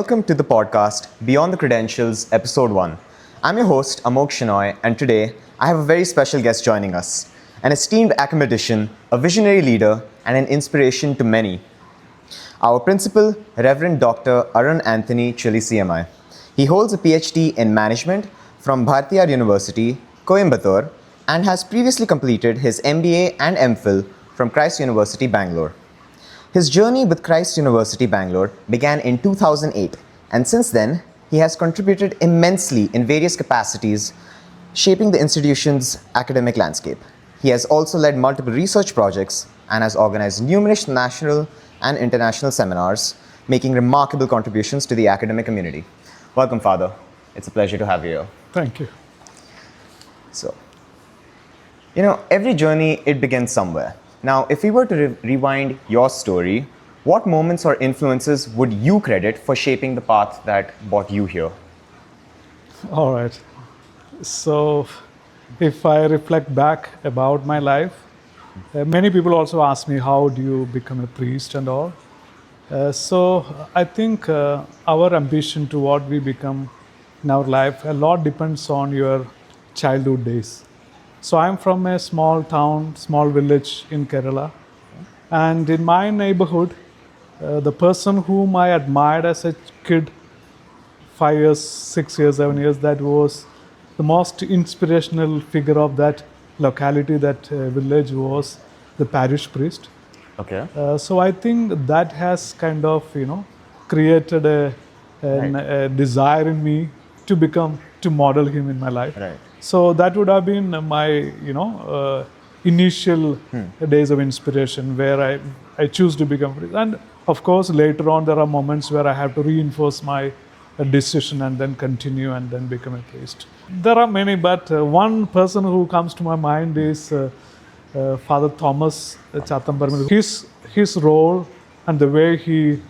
welcome to the podcast Beyond the Credentials, Episode 1. I'm your host, Amok Shenoy, and today I have a very special guest joining us, an esteemed academician, a visionary leader, and an inspiration to many. Our principal, Reverend Dr. Arun Antony, Chully, CMI. He holds a PhD in management from Bharatiya University, Coimbatore, and has previously completed his MBA and MPhil from Christ University, Bangalore. His journey with Christ University, Bangalore began in 2008, and since then, he has contributed immensely in various capacities, shaping the institution's academic landscape. He has also led multiple research projects and has organized numerous national and international seminars, making remarkable contributions to the academic community. Welcome, Father. It's a pleasure to have you here. Thank you. So, every journey, it begins somewhere. Now, if we were to rewind your story, what moments or influences would you credit for shaping the path that brought you here? All right. So, if I reflect back about my life, many people also ask me, how do you become a priest and all? So, I think our ambition to what we become in our life, a lot depends on your childhood days. So I'm from a small town, small village in Kerala. And in my neighborhood, the person whom I admired as a kid, 5 years, 6 years, 7 years, that was the most inspirational figure of that locality, that village, was the parish priest. Okay. So I think that has kind of, created a desire in me to model him in my life. Right. So that would have been my, initial days of inspiration where I choose to become priest. And of course, later on, there are moments where I have to reinforce my decision and then continue and then become a priest. There are many, but one person who comes to my mind is Father Thomas Chatambarman. His role and the way he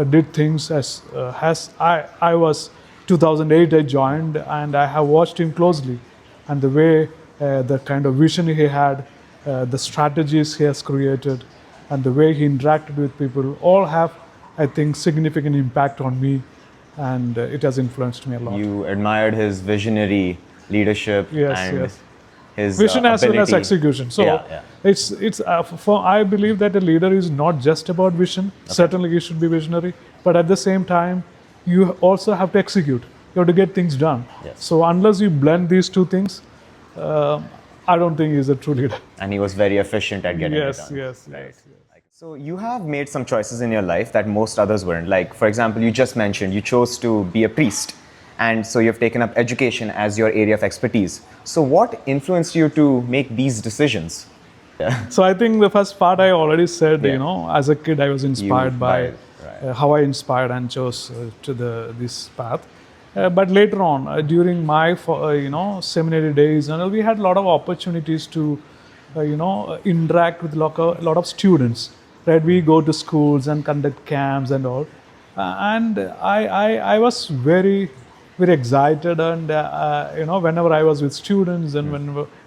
did things I was 2008 I joined, and I have watched him closely, and the way the kind of vision he had, the strategies he has created, and the way he interacted with people all have, I think, significant impact on me, and it has influenced me a lot. You admired his visionary leadership and his vision as well as ability. execution. So it's I believe that a leader is not just about vision. Okay. Certainly he should be visionary, but at the same time, you also have to execute. You have to get things done. Yes. So unless you blend these two things, I don't think he's a true leader. And he was very efficient at getting it done. Yes. So you have made some choices in your life that most others weren't. Like, for example, you just mentioned you chose to be a priest. And so you've taken up education as your area of expertise. So what influenced you to make these decisions? Yeah. So I think the first part I already said, as a kid I was inspired by how I inspired and chose this path. But later on, during my seminary days, we had a lot of opportunities to interact with a lot of students. Right, we go to schools and conduct camps and all, and I was very excited, and whenever I was with students and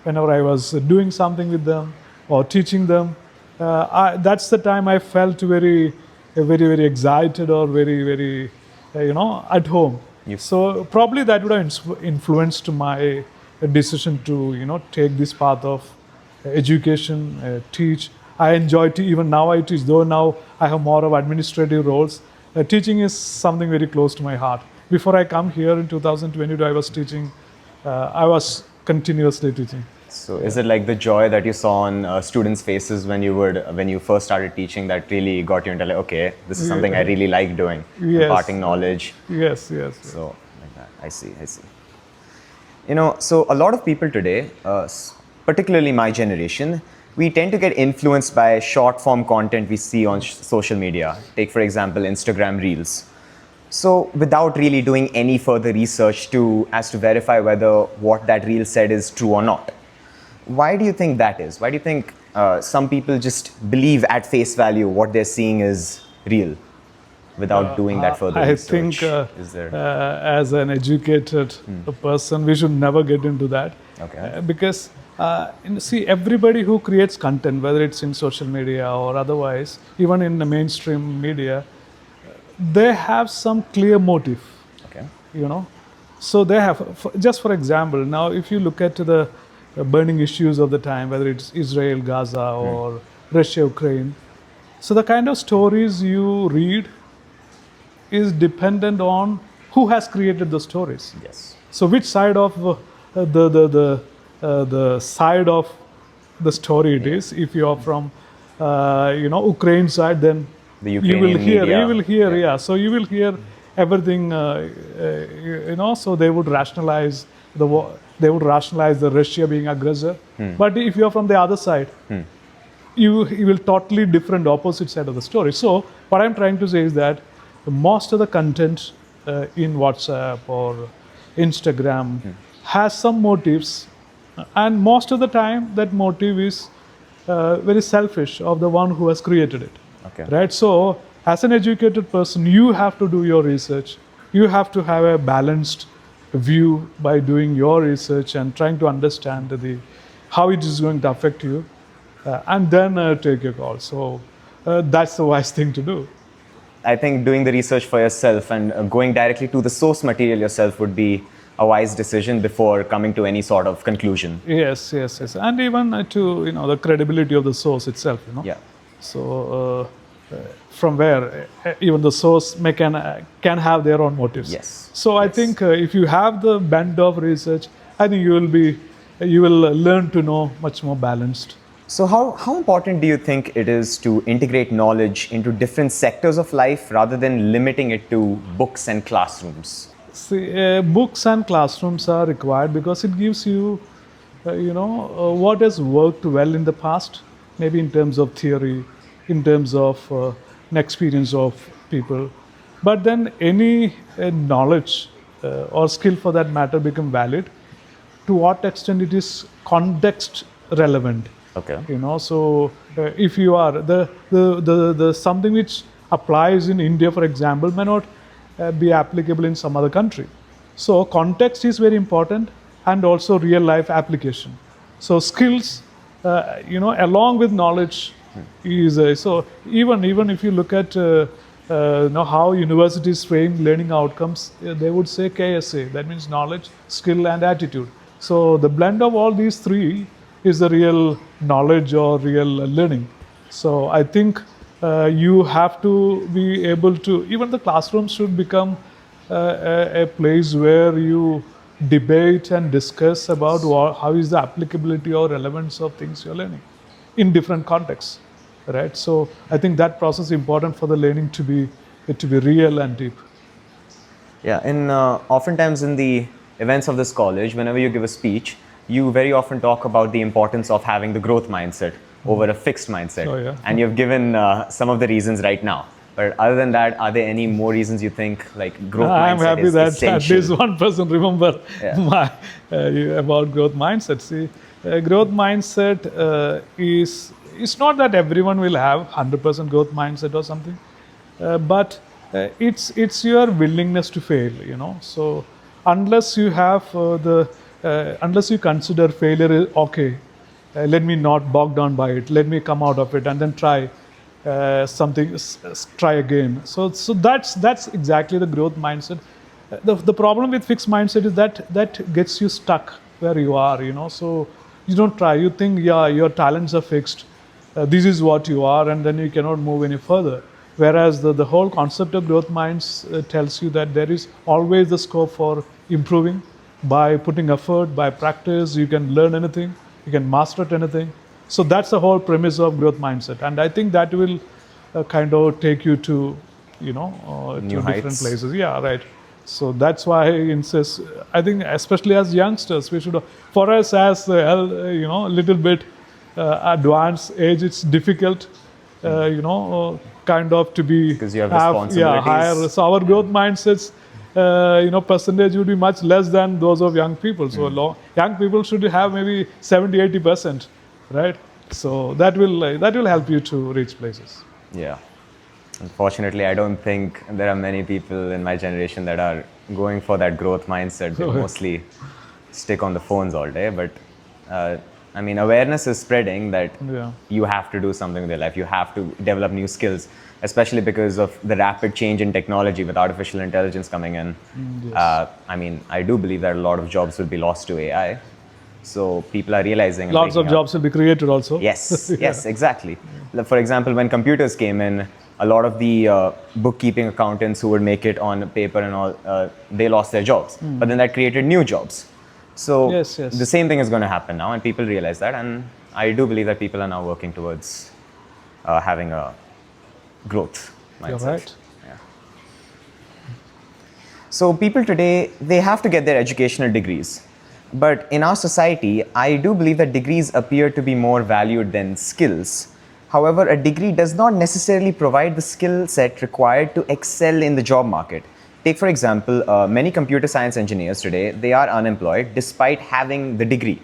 whenever I was doing something with them or teaching them, that's the time I felt very excited or very at home. So probably that would have influenced my decision to take this path of education, teach. I enjoy even now I teach, though now I have more of administrative roles. Teaching is something very close to my heart. Before I come here in 2022, I was teaching. I was continuously teaching. So is it like the joy that you saw on students' faces when you first started teaching that really got you into like, okay, this is something I really like doing, imparting knowledge? Yes. So like that, I see. So a lot of people today, particularly my generation, we tend to get influenced by short form content we see on social media. Take, for example, Instagram Reels. So without really doing any further research as to verify whether what that reel said is true or not. Why do you think that is? Why do you think some people just believe at face value what they're seeing is real without doing that further research? I think as an educated person, we should never get into that. Okay. Because see, everybody who creates content, whether it's in social media or otherwise, even in the mainstream media, they have some clear motive, Okay. you know. So they have, just for example, now if you look at the burning issues of the time, whether it's Israel, Gaza, or Russia, Ukraine, so the kind of stories you read is dependent on who has created the stories. Yes. So which side of the side of the story it is. If you are from Ukraine side, then The you Ukrainian will hear media. yeah. So you will hear everything so they would rationalize the war, they would rationalize the Russia being aggressor. But if you are from the other side, you will totally different opposite side of the story. So what I'm trying to say is that most of the content in WhatsApp or Instagram has some motives, and most of the time that motive is very selfish of the one who has created it. Okay. Right? So as an educated person, you have to do your research. You have to have a balanced view by doing your research and trying to understand how it is going to affect you, and then take your call. So that's the wise thing to do. I think doing the research for yourself and going directly to the source material yourself would be a wise decision before coming to any sort of conclusion. Yes, and even to the credibility of the source itself. Yeah. So from where even the source can have their own motives. Yes. So I think if you have the bent of research, I think you will learn to know much more balanced. So how important do you think it is to integrate knowledge into different sectors of life rather than limiting it to books and classrooms? See, books and classrooms are required because it gives you, what has worked well in the past, maybe in terms of theory, in terms of an experience of people. But then any knowledge or skill for that matter become valid to what extent it is context relevant. Okay. So if you are the something which applies in India, for example, may not be applicable in some other country. So context is very important, and also real life application. So skills, along with knowledge, is so even if you look at how universities frame learning outcomes, they would say KSA. That means knowledge, skill, and attitude. So the blend of all these three is the real knowledge or real learning. So I think you have to be able to, even the classroom should become a place where you debate and discuss about how is the applicability or relevance of things you're learning in different contexts, right? So I think that process is important for the learning to be real and deep. Yeah, and oftentimes in the events of this college, whenever you give a speech, you very often talk about the importance of having the growth mindset over a fixed mindset. Oh, yeah. And you've given some of the reasons right now. But other than that, are there any more reasons you think like growth I'm mindset happy is that essential? at least one person remember Yeah. about growth mindset. See, growth mindset it's not that everyone will have 100% growth mindset or something, but it's your willingness to fail. So unless you have unless you consider failure is okay, let me not bog down by it. Let me come out of it and then try something. Try again. So that's exactly the growth mindset. The problem with fixed mindset is that gets you stuck where you are. So you don't try. You think your talents are fixed. This is what you are, and then you cannot move any further. Whereas the whole concept of growth minds tells you that there is always the scope for improving. By putting effort, by practice, you can learn anything, you can master anything. So that's the whole premise of growth mindset, and I think that will kind of take you to, to different heights. places. Yeah, right. So that's why I insist. I think especially as youngsters, we should. For us as a little bit advanced age, it's difficult, kind of to be Because you have responsibilities. higher. So our growth mindsets. Percentage would be much less than those of young people. So young people should have maybe 70-80%, right? So that will help you to reach places. Yeah. Unfortunately, I don't think there are many people in my generation that are going for that growth mindset. They mostly stick on the phones all day. But I mean, awareness is spreading that Yeah. you have to do something with your life. You have to develop new skills, especially because of the rapid change in technology with artificial intelligence coming in. Yes. I mean, I do believe that a lot of jobs will be lost to AI. So people are realizing and Lots of waking up. jobs will be created also. Yes, Yeah. yes, exactly. For example, when computers came in, a lot of the bookkeeping accountants who would make it on paper and all, they lost their jobs. But then that created new jobs. So Yes, yes. the same thing is going to happen now, and people realize that. And I do believe that people are now working towards having a growth mindset. You're right. Yeah. So people today, they have to get their educational degrees. But in our society, I do believe that degrees appear to be more valued than skills. However, a degree does not necessarily provide the skill set required to excel in the job market. Take, for example, many computer science engineers today, they are unemployed despite having the degree.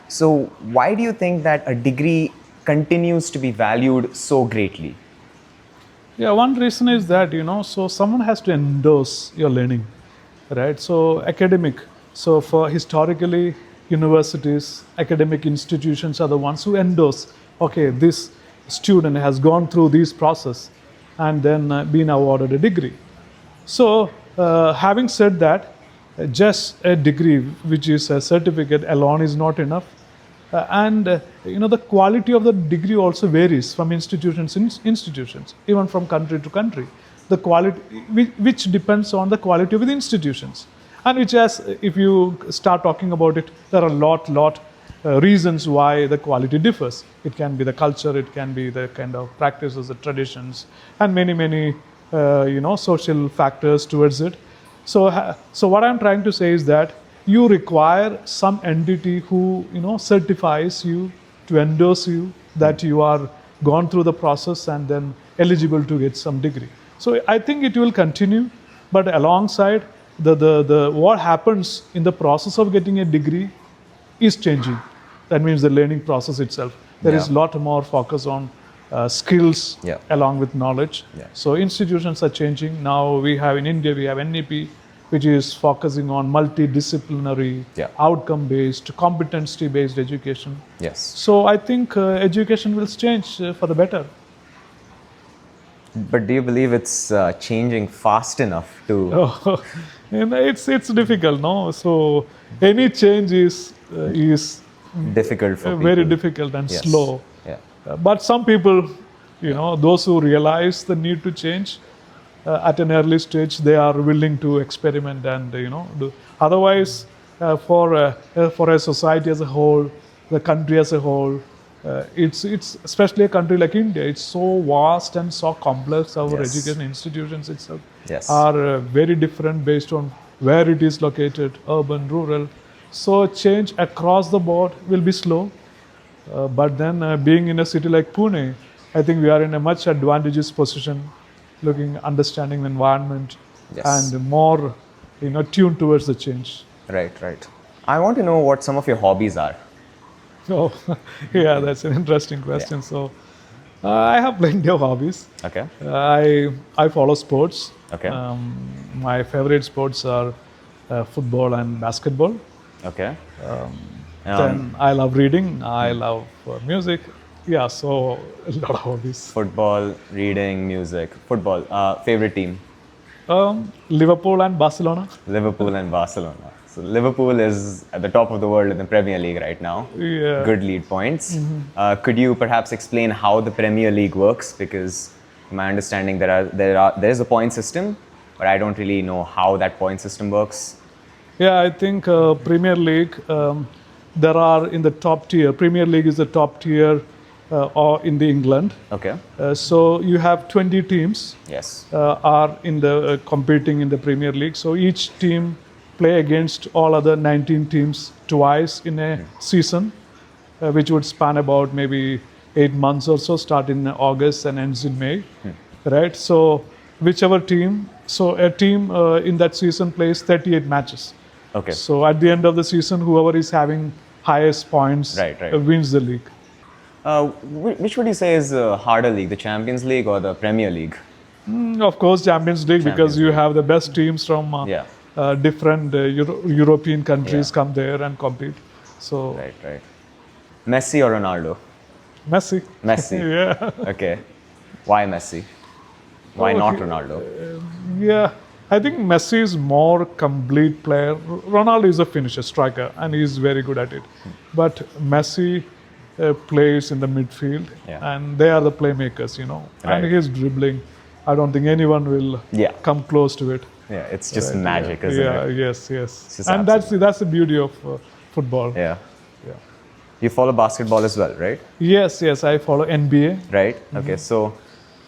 So why do you think that a degree continues to be valued so greatly? Yeah, one reason is that, so someone has to endorse your learning, right? So academic, so for historically, universities, academic institutions are the ones who endorse, okay, this student has gone through this process and then been awarded a degree. So, having said that, just a degree, which is a certificate alone, is not enough. And the quality of the degree also varies from institutions to institutions, even from country to country. The quality, which depends on the quality of the institutions, and which has, if you start talking about it, there are a lot reasons why the quality differs. It can be the culture, it can be the kind of practices, the traditions, and many social factors towards it. So what I'm trying to say is that you require some entity who certifies you, to endorse you, that you are gone through the process and then eligible to get some degree. So I think it will continue, but alongside the what happens in the process of getting a degree is changing. That means the learning process itself. There is a lot more focus on skills along with knowledge. Yeah. So institutions are changing. Now we have in India, we have NEP, which is focusing on multidisciplinary, outcome-based, competency-based education. Yes. So I think education will change for the better. But do you believe it's changing fast enough to? Oh, it's difficult, no? So any change is difficult for people. Very difficult and slow. Yeah. But some people, those who realize the need to change at an early stage, they are willing to experiment and do. Otherwise, for a society as a whole, the country as a whole, it's especially a country like India. It's so vast and so complex. Our education institutions itself are very different based on where it is located, urban, rural. So change across the board will be slow. But then being in a city like Pune, I think we are in a much advantageous position, understanding the environment and more tuned towards the change. Right. I want to know what some of your hobbies are. Oh, yeah, that's an interesting question. So I have plenty of hobbies. Okay. I follow sports. Okay. My favorite sports are football and basketball. Okay. Then I love reading. I love music. Yeah, so a lot of hobbies. Football, reading, music. Football. Favorite team? Liverpool and Barcelona. Liverpool and Barcelona. So Liverpool is at the top of the world in the Premier League right now. Yeah. Good lead points. Could you perhaps explain how the Premier League works? Because from my understanding, there is a point system, but I don't really know how that point system works. Yeah, I think Premier League, there are in the top tier. Premier League is the top tier or in the England. Okay. So you have 20 teams. Yes. Are in the competing in the Premier League. So each team play against all other 19 teams twice in a season, which would span about maybe 8 months or so, start in August and ends in May, right? So whichever team, a team in that season plays 38 matches. Okay. So at the end of the season, whoever is having highest points wins the league. Which would you say is a harder league, the Champions League or the Premier League? Of course, Champions League, because you have the best teams from different European countries come there and compete. So right. Messi or Ronaldo? Messi. Messi. Yeah. Okay. Why Messi? Why not Okay. Ronaldo? Yeah, I think Messi is more complete player. Ronaldo is a finisher, striker, and he is very good at it. But Messi plays in the midfield, Yeah. and they are the playmakers, And Right. his dribbling, I don't think anyone will Yeah. come close to it. Yeah, it's just Right, magic, yeah. isn't Yeah, it? yes, It's yes. just And that's the beauty of football. Yeah. Yeah. You follow basketball as well, right? Yes, yes. I follow NBA, Right. Okay. So,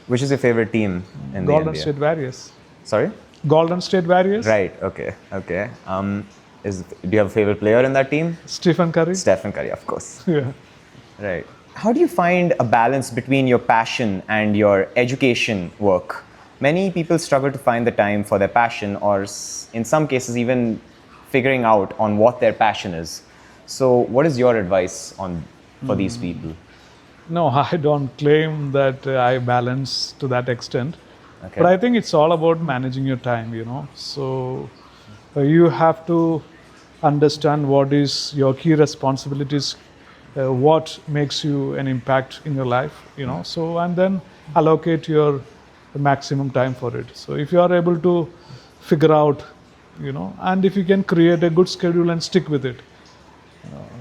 which is your favorite team in the Golden NBA? State Warriors. Sorry. Golden State Warriors. Right. Okay. Okay. Do you have a favorite player in that team? Stephen Curry. Stephen Curry, of course. Yeah. Right. How do you find a balance between your passion and your education work? Many people struggle to find the time for their passion, or in some cases, even figuring out on what their passion is. So, what is your advice for these people? No, I don't claim that I balance to that extent. Okay. But I think it's all about managing your time. So you have to understand what is your key responsibilities, what makes you an impact in your life. So, and then allocate your maximum time for it. So if you are able to figure out, and if you can create a good schedule and stick with it.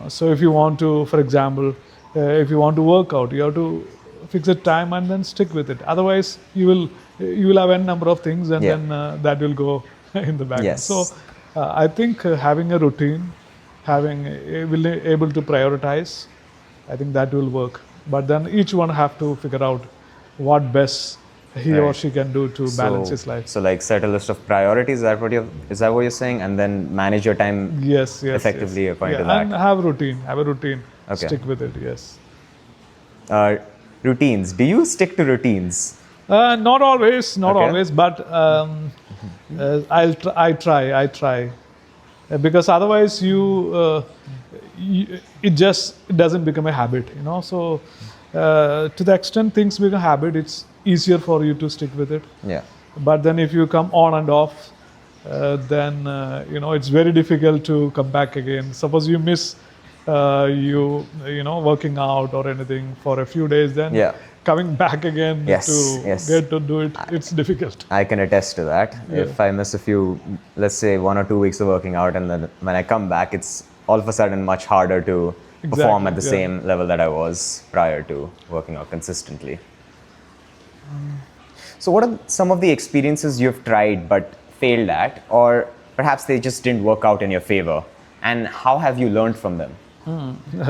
So if you want to, for example, if you want to work out, you have to fix a time and then stick with it. Otherwise, you will have n number of things, and Yeah. then that will go in the background. Yes. So I think having a routine, having will able to prioritize, I think that will work. But then each one have to figure out what best he or Right. she can do to balance his life. So, like, set a list of priorities. Is that what you're saying? And then manage your time Yes, yes, effectively yes. according to And that. have a routine. Okay. Stick with it. Yes. Routines. Do you stick to routines? Not always, Okay. but I try, because otherwise it doesn't become a habit. So to the extent things become a habit, it's easier for you to stick with it. Yeah. But then if you come on and off, then it's very difficult to come back again. Suppose you miss working out or anything for a few days, then Yeah. coming back again Yes, to yes. get to do it, it's difficult. I can attest to that. If I miss a few, let's say 1 or 2 weeks of working out, and then when I come back, it's all of a sudden much harder to perform Exactly, at the yeah. same level that I was prior to working out consistently. So, what are some of the experiences you've tried but failed at, or perhaps they just didn't work out in your favor? And how have you learned from them?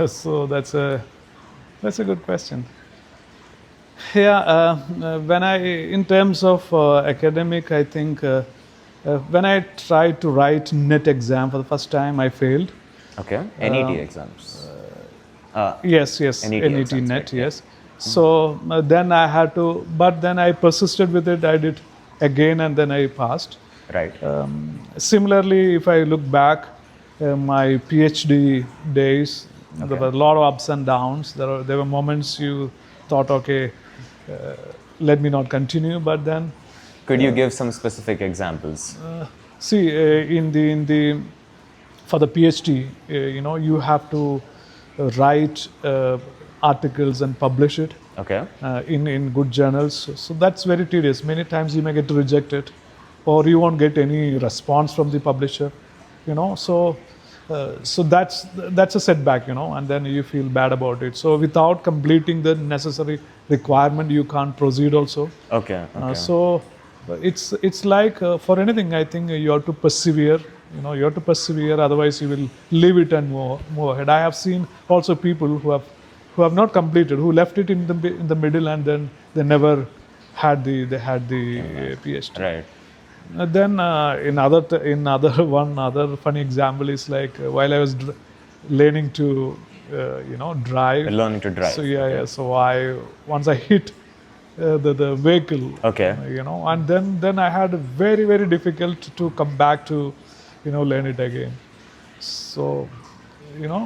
So that's a good question. Yeah, in terms of academic, I think when I tried to write NET exam for the first time, I failed. Okay. NET exams. Yes, NET NET exams, NET, right, yeah. yes. So then I had to, but then I persisted with it. I did again, and then I passed. Right. Similarly, if I look back, my PhD days, there were a lot of ups and downs. There were moments you thought, okay, let me not continue, but then Could you give some specific examples? see in the for the PhD, you have to write articles and publish it Okay. in good journals. So that's very tedious. Many times you may get rejected, or you won't get any response from the publisher. So that's a setback, and then you feel bad about it. So without completing the necessary requirement, you can't proceed also. Okay. Okay. So it's like for anything, I think you have to persevere. You have to persevere. Otherwise, you will leave it and move ahead. I have seen also people who have not completed, who left it in the middle, and then they never had the PhD. Right. Then another funny example is like while I was learning to drive. Learning to drive. So yeah. So once I hit the vehicle. Okay. And then I had very, very difficult to come back to learn it again. So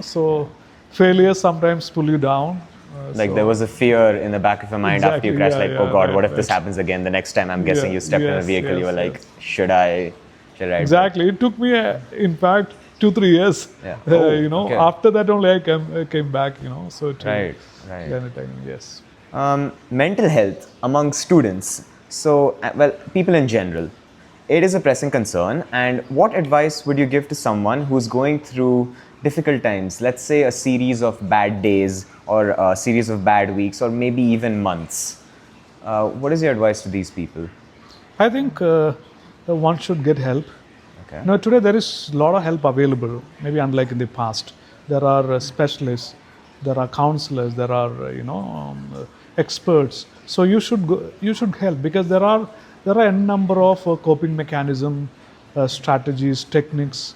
so failures sometimes pull you down. Like there was a fear in the back of your mind after you Exactly, crashed, yeah, like, yeah, oh God, right, what if this right. happens again the next time? I'm guessing you stepped in a Yes, vehicle, you yes, were like, yes. should I? Exactly. It took me, in fact, 2-3 years. Yeah. Oh, okay. After that only I came back. So to Right. anything, yes. Mental health among students. So, well, people in general. It is a pressing concern. And what advice would you give to someone who's going through difficult times? Let's say a series of bad days or a series of bad weeks or maybe even months. What is your advice to these people? I think one should get help. Okay. Today there is a lot of help available. Maybe unlike in the past, there are specialists, there are counselors, there are experts. So you should go, you should help, because there are a number of coping mechanism, strategies, techniques.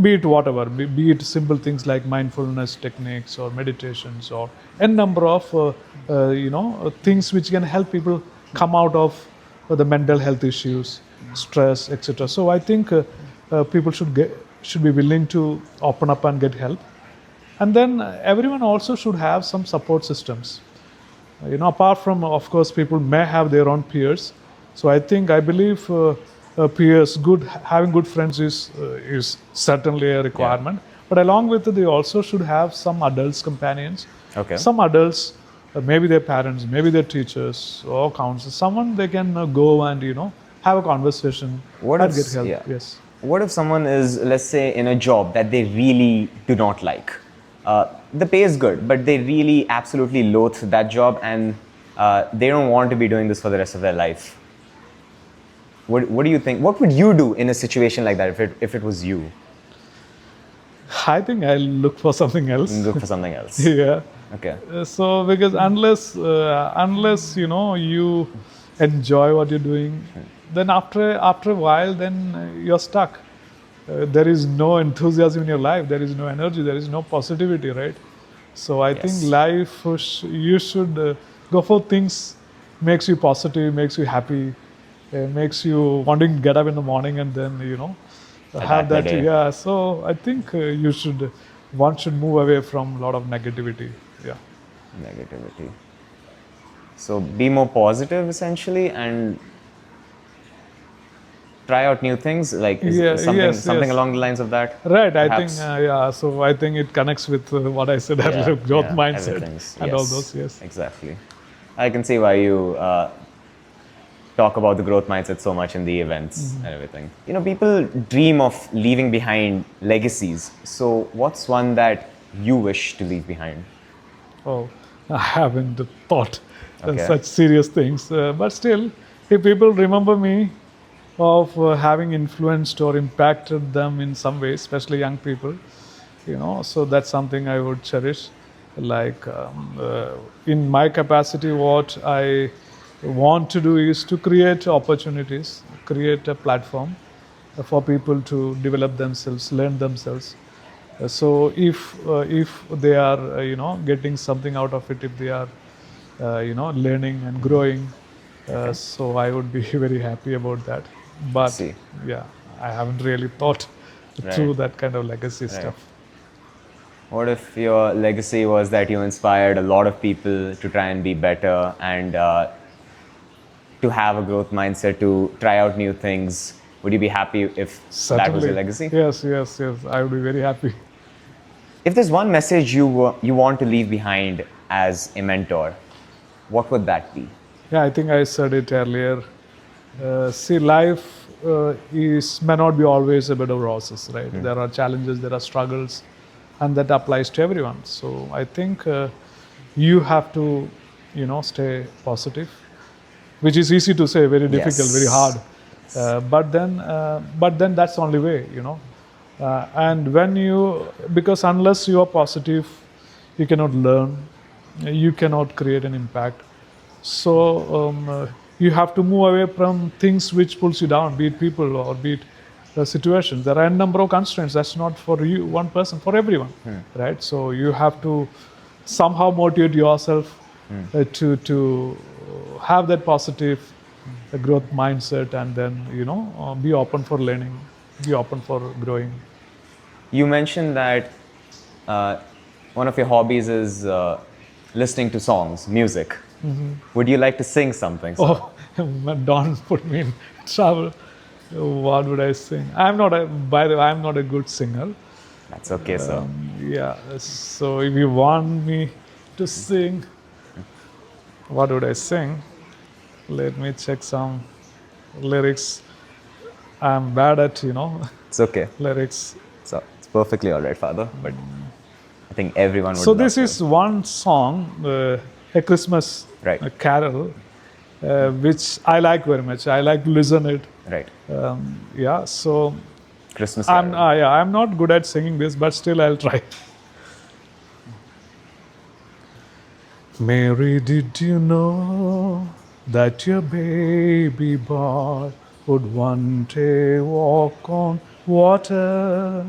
Be it whatever, be it simple things like mindfulness techniques or meditations, or a number of things which can help people come out of the mental health issues, stress, etc. So I think people should be willing to open up and get help, and then everyone also should have some support systems. Apart from, of course, people may have their own peers. So I believe peers, having good friends is certainly a requirement. Yeah. But along with it, they also should have some adults companions. Okay. Some adults, maybe their parents, maybe their teachers or counselors, someone they can go and have a conversation and get help. Yeah. Yes. What if someone is, let's say, in a job that they really do not like? The pay is good, but they really absolutely loathe that job, and they don't want to be doing this for the rest of their life. What do you think? What would you do in a situation like that if it was you? I think I'll look for something else. Look for something else. Yeah. Okay. So because unless you enjoy what you're doing, then after a while, then you're stuck. There is no enthusiasm in your life. There is no energy. There is no positivity, right? So I think life, you should go for things makes you positive, makes you happy, makes you wanting to get up in the morning and then have that. Yeah. So I think one should move away from a lot of negativity. Yeah. Negativity. So be more positive, essentially, and try out new things, like something along the lines of that. Right. Perhaps. I think so I think it connects with what I said earlier, growth mindset and all those. Yes. Exactly. I can see why you talk about the growth mindset so much in the events and everything. People dream of leaving behind legacies. So what's one that you wish to leave behind? Oh, I haven't thought such serious things. But still, if people remember me of having influenced or impacted them in some way, especially young people, so that's something I would cherish. Like in my capacity, what I want to do is to create opportunities, create a platform for people to develop themselves, learn themselves. So if they are getting something out of it, if they are learning and growing, so I would be very happy about that. But I haven't really thought through that kind of legacy stuff. What if your legacy was that you inspired a lot of people to try and be better and to have a growth mindset, to try out new things? Would you be happy if that was your legacy? Yes. I would be very happy. If there's one message you want to leave behind as a mentor, what would that be? Yeah, I think I said it earlier. See, life may not be always a bed of roses, right? There are challenges, there are struggles, and that applies to everyone. So I think you have to, stay positive, which is easy to say, very difficult, very hard. But then that's the only way, and because unless you are positive, you cannot learn, you cannot create an impact. So you have to move away from things which pulls you down, be it people or be it situations. There are a number of constraints. That's not for you, one person, for everyone, right? So you have to somehow motivate yourself to have that positive growth mindset, and then be open for learning, be open for growing. You mentioned that one of your hobbies is listening to songs, music. Would you like to sing something? Oh, don't put me in trouble. What would I sing? I'm not a. By the way, I'm not a good singer. That's okay, sir. Yeah. So if you want me to sing, what would I sing? Let me check some lyrics. I'm bad at It's okay. lyrics. So it's perfectly all right, Father. But I think everyone would So love this to. is one song, a Christmas Right. carol, which I like very much. I like to listen it. Right. Yeah. So Christmas I'm carol. yeah, I'm not good at singing this, but still I'll try. Mary, did you know that your baby boy would one day walk on water?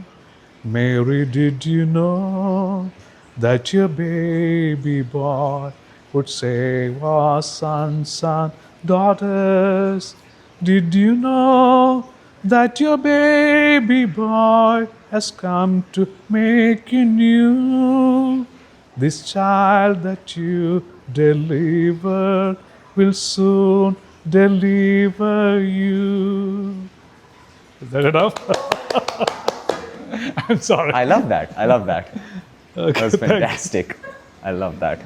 Mary, did you know that your baby boy would save our sons and daughters? Did you know that your baby boy has come to make you new? This child that you delivered will soon deliver you. Is that enough? I'm sorry. I love that. I love that. That was thank you. fantastic. I love that.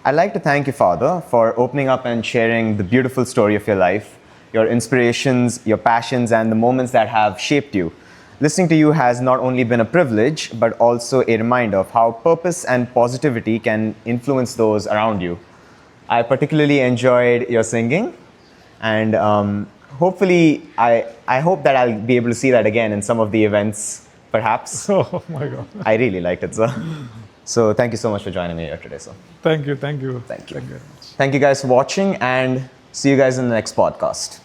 I'd like to thank you, Father, for opening up and sharing the beautiful story of your life, your inspirations, your passions, and the moments that have shaped you. Listening to you has not only been a privilege, but also a reminder of how purpose and positivity can influence those around you. I particularly enjoyed your singing, and hopefully, I hope that I'll be able to see that again in some of the events, perhaps. Oh my God. I really liked it, sir. So thank you so much for joining me here today, sir. Thank you. Thank you. Thank you. Thank you very much. Thank you guys for watching, and see you guys in the next podcast.